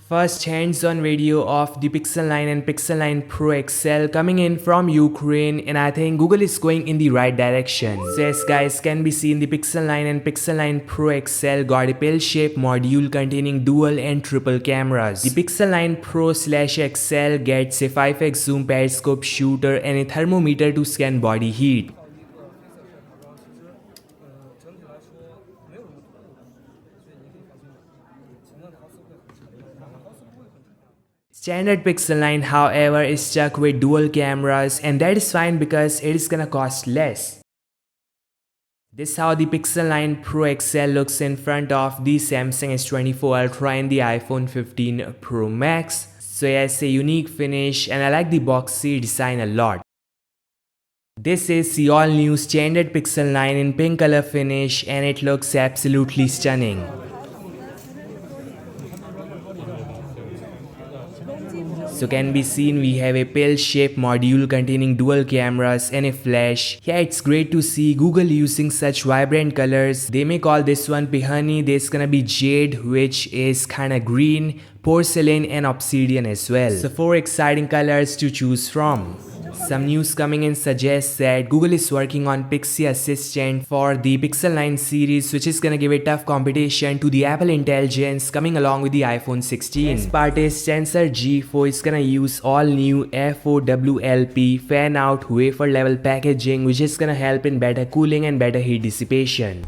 First hands-on video of the Pixel 9 and Pixel 9 Pro XL coming in from Ukraine, and I think Google is going in the right direction. So yes guys, can be seen the Pixel 9 and Pixel 9 Pro XL got a pill-shaped module containing dual and triple cameras. The Pixel 9 Pro /XL gets a 5x zoom periscope shooter and a thermometer to scan body heat. Standard Pixel 9 however is stuck with dual cameras, and that is fine because it is gonna cost less. This is how the Pixel 9 Pro XL looks in front of the Samsung S24 Ultra and the iPhone 15 Pro Max. So yes, a unique finish, and I like the boxy design a lot. This is the all new standard Pixel 9 in pink color finish, and it looks absolutely stunning. So can be seen we have a pill-shaped module containing dual cameras and a flash. Yeah, it's great to see Google using such vibrant colors. They may call this one Pihani. There's gonna be jade, which is kinda green, porcelain and obsidian as well. So 4 exciting colors to choose from. Some news coming in suggests that Google is working on Pixie Assistant for the Pixel 9 series, which is gonna give a tough competition to the Apple Intelligence coming along with the iPhone 16. This part is Tensor G4 is gonna use all new FOWLP fan out wafer level packaging, which is gonna help in better cooling and better heat dissipation.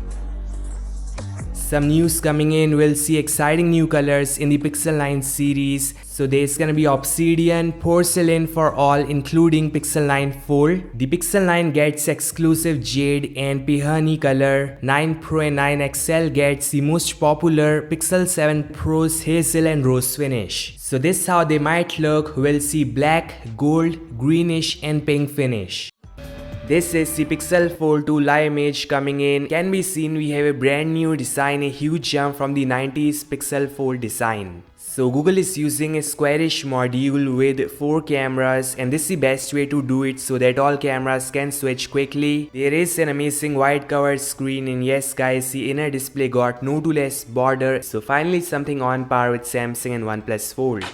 Some news coming in, we'll see exciting new colors in the Pixel 9 series. So there's gonna be obsidian, porcelain for all including Pixel 9 Fold. The Pixel 9 gets exclusive jade and Pihani color. 9 Pro and 9 XL gets the most popular Pixel 7 Pro's hazel and rose finish. So this is how they might look. We'll see black, gold, greenish and pink finish. This is the Pixel Fold 2 live image coming in. Can be seen we have a brand new design, a huge jump from the 90s Pixel Fold design. So Google is using a squarish module with 4 cameras, and this is the best way to do it so that all cameras can switch quickly. There is an amazing white covered screen, and yes guys, the inner display got no to less border. So finally something on par with Samsung and OnePlus Fold.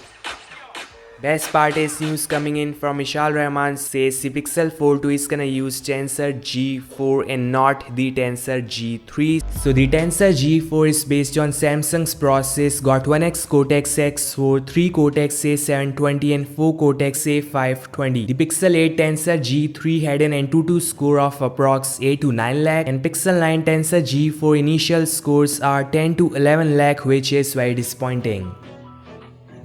Best part is news coming in from Ishal Rahman says the Pixel Fold 2 is gonna use Tensor G4 and not the Tensor G3. So the Tensor G4 is based on Samsung's process, got 1x Cortex X4, 3 Cortex A720 and 4 Cortex A520. The Pixel 8 Tensor G3 had an Antutu score of approx 8 to 9 lakh, and Pixel 9 Tensor G4 initial scores are 10 to 11 lakh, which is very disappointing.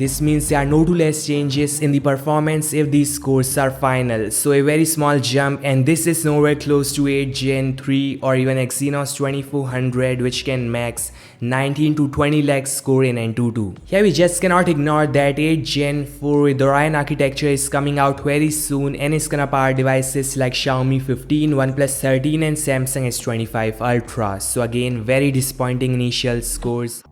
This means there are no to less changes in the performance if these scores are final. So a very small jump, and this is nowhere close to 8 Gen 3 or even Exynos 2400, which can max 19 to 20 lakh score in Antutu. Yeah, we just cannot ignore that 8 Gen 4 with Orion architecture is coming out very soon, and it's gonna power devices like Xiaomi 15, OnePlus 13 and Samsung S25 Ultra. So again, very disappointing initial scores.